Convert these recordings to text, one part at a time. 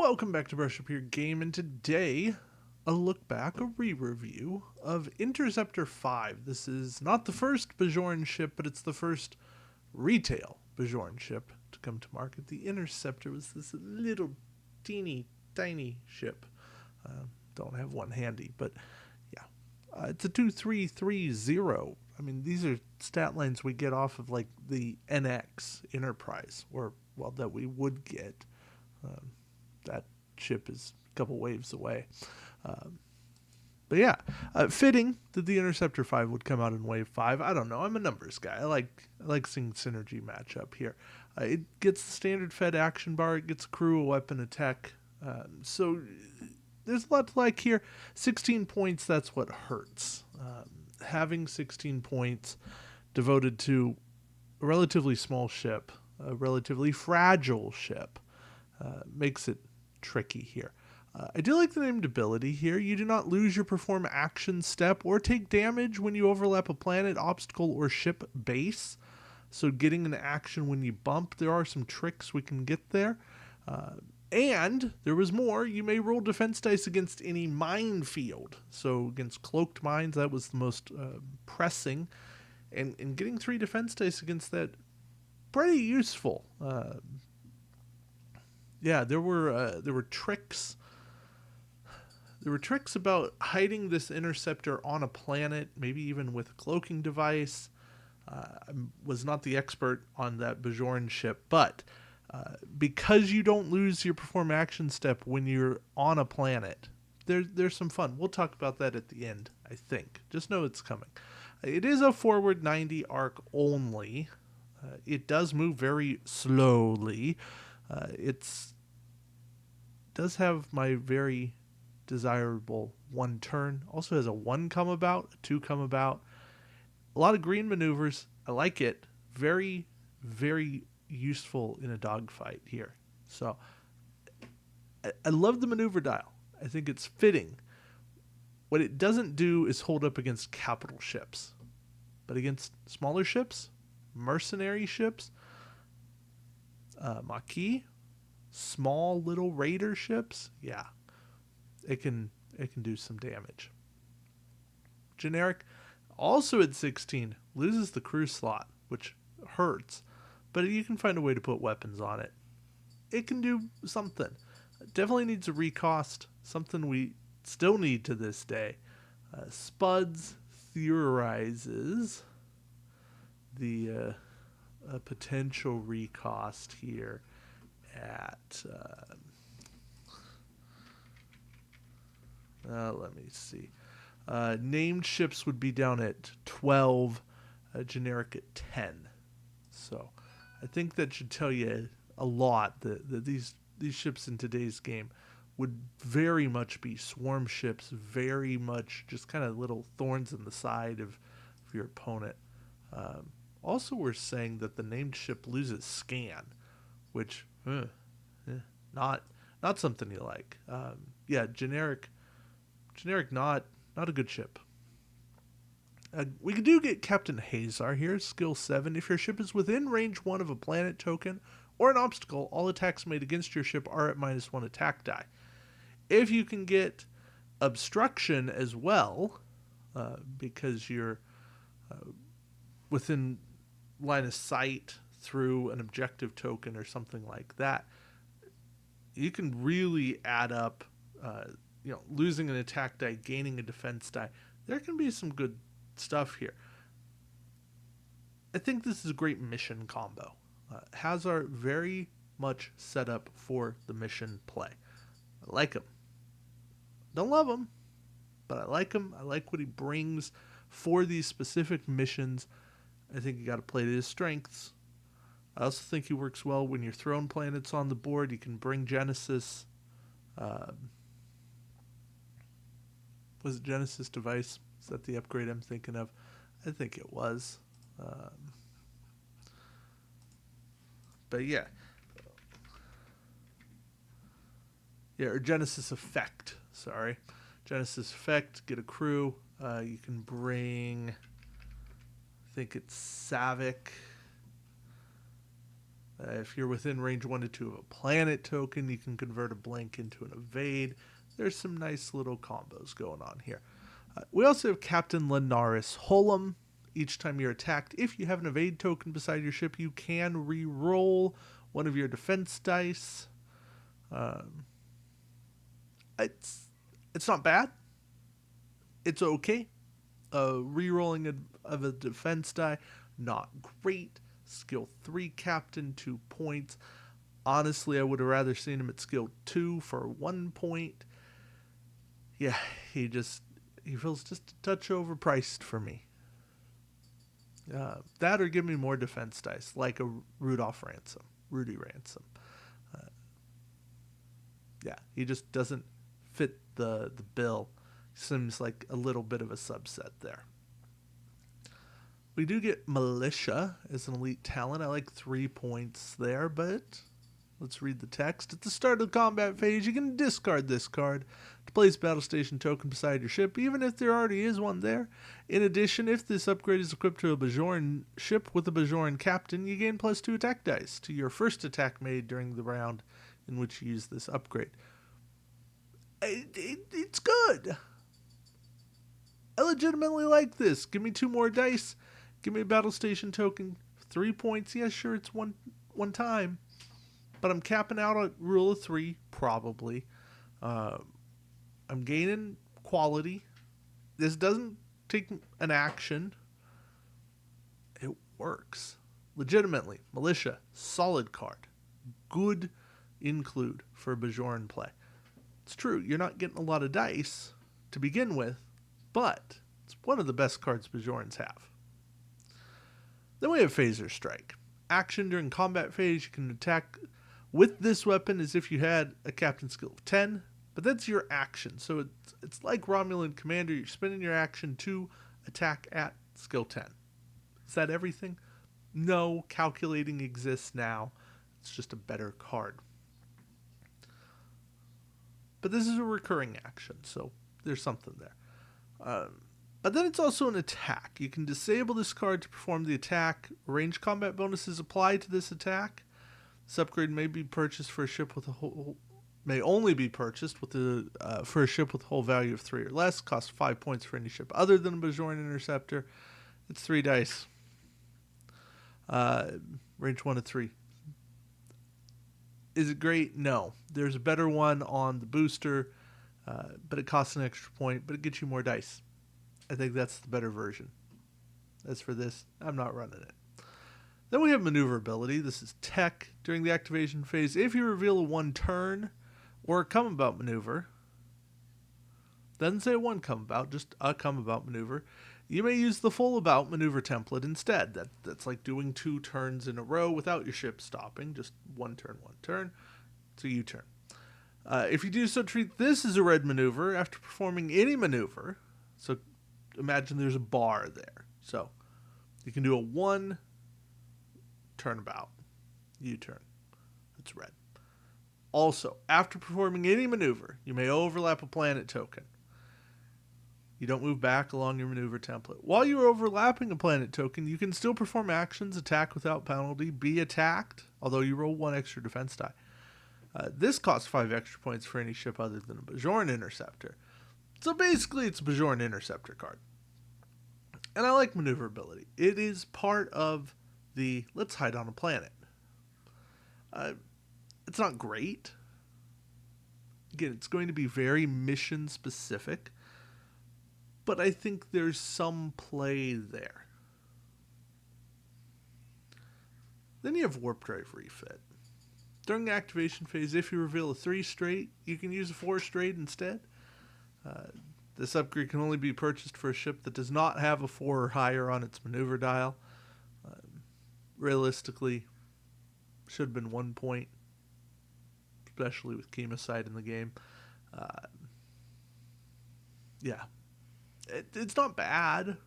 Welcome back to Brush Up Your Game, and today a look back, a re-review of Interceptor 5. This is not the first Bajoran ship, but it's the first retail Bajoran ship to come to market. The Interceptor was this little teeny tiny ship. Don't have one handy, but yeah. It's a 2330. I mean, these are stat lines we get off of like the NX Enterprise, or, well, that we would get. That ship is a couple waves away. But yeah, fitting that the Interceptor 5 would come out in Wave 5. I don't know. I'm a numbers guy. I like seeing synergy match up here. It gets the standard Fed action bar. It gets crew, a weapon, a tech. So there's a lot to like here. 16 points, that's what hurts. Having 16 points devoted to a relatively small ship, a relatively fragile ship, makes it tricky here. I do like the named ability here. You do not lose your perform action step or take damage when you overlap a planet, obstacle, or ship base. So getting an action when you bump, there are some tricks we can get there. And there was more. You may roll defense dice against any minefield. So against cloaked mines, that was the most pressing. And getting 3 defense dice against that, pretty useful. Yeah, there were tricks. There were tricks about hiding this interceptor on a planet, maybe even with a cloaking device. I was not the expert on that Bajoran ship, but because you don't lose your perform action step when you're on a planet, there's some fun. We'll talk about that at the end, I think. Just know it's coming. It is a forward 90 arc only. It does move very slowly. It does have my very desirable 1 turn. Also has a 1 come about, a 2 come about. A lot of green maneuvers. I like it. Very, very useful in a dogfight here. So I love the maneuver dial. I think it's fitting. What it doesn't do is hold up against capital ships. But against smaller ships, mercenary ships, Maquis, small little raider ships, yeah, it can do some damage. Generic, also at 16, loses the crew slot, which hurts, but you can find a way to put weapons on it. It can do something. It definitely needs a recost, something we still need to this day. Spuds theorizes the potential recost here at let me see. Named ships would be down at 12, generic at 10. So I think that should tell you a lot that these ships in today's game would very much be swarm ships, very much just kind of little thorns in the side of your opponent. Also, we're saying that the named ship loses scan, which not something you like. Yeah, generic, not a good ship. We do get Captain Hazar here, skill 7. If your ship is within range 1 of a planet token or an obstacle, all attacks made against your ship are at -1 attack die. If you can get obstruction as well, because you're within line of sight through an objective token or something like that, you can really add up, losing an attack die, gaining a defense die. There can be some good stuff here. I think this is a great mission combo. Hazard very much set up for the mission play. I like him. Don't love him, but I like him. I like what he brings for these specific missions. I think you got to play to his strengths. I also think he works well when you're throwing planets on the board. You can bring Genesis. Was it Genesis device? Is that the upgrade I'm thinking of? I think it was. But yeah. Yeah, or Genesis effect. Sorry. Genesis effect, get a crew. You can bring, I think it's Savick. If you're within range 1 to 2 of a planet token, you can convert a blink into an evade. There's some nice little combos going on here. We also have Captain Lenaris Holum. Each time you're attacked, if you have an evade token beside your ship, you can re-roll one of your defense dice. It's not bad. It's okay. Re-rolling of a defense die, not great. Skill 3 Captain, 2 points. Honestly, I would have rather seen him at skill 2 for 1 point. Yeah, he feels just a touch overpriced for me. That or give me more defense dice, like a Rudy Ransom. Yeah, he just doesn't fit the bill. Seems like a little bit of a subset there. We do get Militia as an elite talent. I like 3 points there, but let's read the text. At the start of the combat phase, you can discard this card to place battle station token beside your ship, even if there already is one there. In addition, if this upgrade is equipped to a Bajoran ship with a Bajoran captain, you gain +2 attack dice to your first attack made during the round in which you use this upgrade. It's good. I legitimately like this. Give me 2 more dice. Give me a battle station token. 3 points. Yeah, sure, it's one time. But I'm capping out at rule of 3, probably. I'm gaining quality. This doesn't take an action. It works. Legitimately. Militia. Solid card. Good include for Bajoran play. It's true, you're not getting a lot of dice to begin with, but it's one of the best cards Bajorans have. Then we have Phaser Strike. Action during combat phase, you can attack with this weapon as if you had a captain skill of 10, but that's your action. So it's like Romulan Commander, you're spending your action to attack at skill 10. Is that everything? No, calculating exists now. It's just a better card. But this is a recurring action, so there's something there. But then it's also an attack. You can disable this card to perform the attack. Range combat bonuses apply to this attack. This upgrade may be purchased for a ship with a whole... may only be purchased with for a ship with a whole value of 3 or less. Costs 5 points for any ship other than a Bajoran Interceptor. It's 3 dice. Range 1 to 3. Is it great? No. There's a better one on the booster, but it costs an extra point, but it gets you more dice. I think that's the better version. As for this, I'm not running it. Then we have maneuverability. This is tech. During the activation phase, if you reveal a 1 turn or a come about maneuver, doesn't say a 1 come about, just a come about maneuver, you may use the full about maneuver template instead. That's like doing 2 turns in a row without your ship stopping. Just 1 turn. It's a U-turn. If you do so, treat this as a red maneuver after performing any maneuver. So imagine there's a bar there. So you can do a 1 turnabout, U-turn. It's red. Also, after performing any maneuver, you may overlap a planet token. You don't move back along your maneuver template. While you're overlapping a planet token, you can still perform actions, attack without penalty, be attacked, although you roll 1 extra defense die. This costs 5 extra points for any ship other than a Bajoran Interceptor. So basically, it's a Bajoran Interceptor card. And I like maneuverability. It is part of the let's hide on a planet. It's not great. Again, it's going to be very mission specific. But I think there's some play there. Then you have Warp Drive Refit. During the activation phase, if you reveal a 3 straight, you can use a 4 straight instead. This upgrade can only be purchased for a ship that does not have a 4 or higher on its maneuver dial. Realistically, should have been 1 point, especially with Chemocide in the game. Yeah. It's not bad,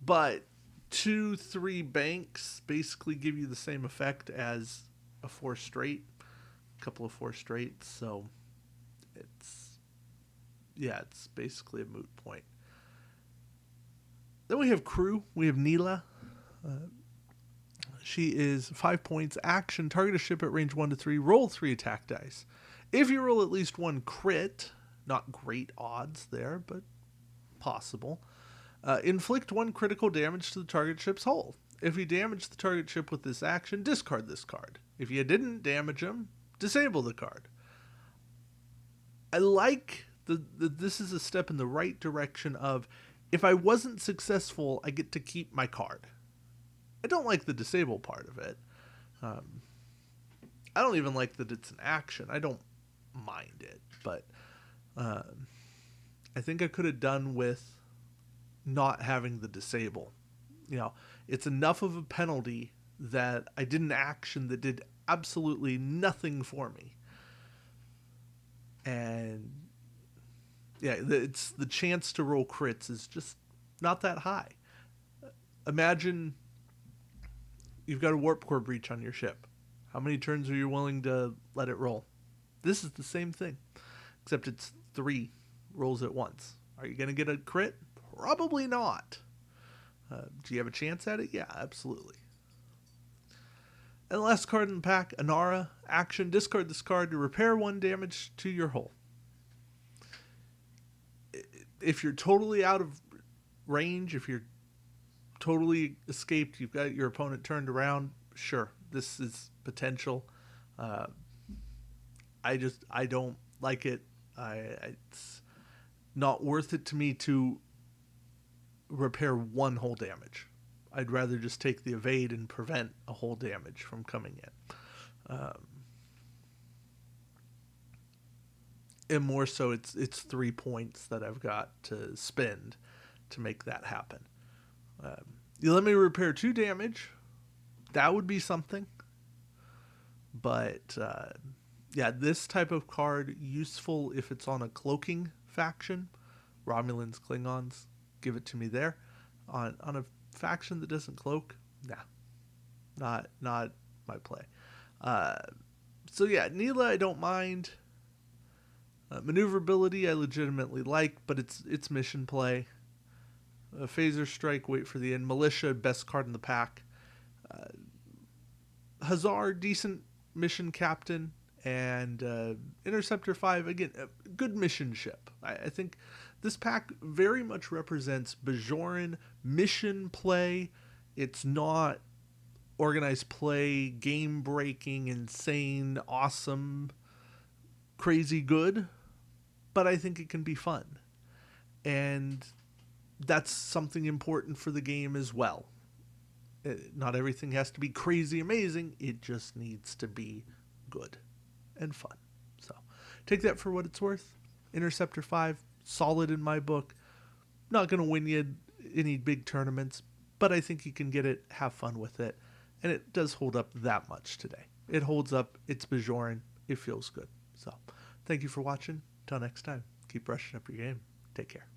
but 2-3 banks basically give you the same effect as a 4 straight, a couple of 4 straights, so it's basically a moot point. Then we have crew. We have Neela. She is 5 points, action, target a ship at range 1 to 3, roll 3 attack dice. If you roll at least 1 crit, not great odds there, but possible, inflict 1 critical damage to the target ship's hull. If you damage the target ship with this action, discard this card. If you didn't damage them, disable the card. I like this is a step in the right direction of, if I wasn't successful, I get to keep my card. I don't like the disable part of it. I don't even like that it's an action. I don't mind it, but I think I could have done with not having the disable. You know, it's enough of a penalty that I did an action that did absolutely nothing for me. And yeah, it's the chance to roll crits is just not that high. Imagine you've got a warp core breach on your ship. How many turns are you willing to let it roll? This is the same thing, except it's 3 rolls at once. Are you going to get a crit? Probably not. Do you have a chance at it? Yeah, absolutely. And the last card in the pack, Anara. Action, discard this card to repair 1 damage to your hull. If you're totally out of range, if you're totally escaped, you've got your opponent turned around, sure, this is potential. I don't like it. It's not worth it to me to repair 1 hull damage. I'd rather just take the evade and prevent a hull damage from coming in. And more so, it's 3 points that I've got to spend to make that happen. You let me repair 2 damage, that would be something. But yeah, this type of card, useful if it's on a cloaking faction. Romulans, Klingons, give it to me there. On a faction that doesn't cloak, nah, not my play. So yeah, Neela I don't mind. Maneuverability I legitimately like, but it's mission play. Phaser Strike, wait for the end. Militia, best card in the pack. Hazard, decent mission captain. And Interceptor 5, again, a good mission ship. I think this pack very much represents Bajoran mission play. It's not organized play, game-breaking, insane, awesome, crazy good. But I think it can be fun. And that's something important for the game as well. Not everything has to be crazy amazing. It just needs to be good and fun. So take that for what it's worth. Interceptor 5, solid in my book. Not going to win you any big tournaments, but I think you can get it, have fun with it. And it does hold up that much today. It holds up. It's Bajoran. It feels good. So thank you for watching. Till next time, keep brushing up your game. Take care.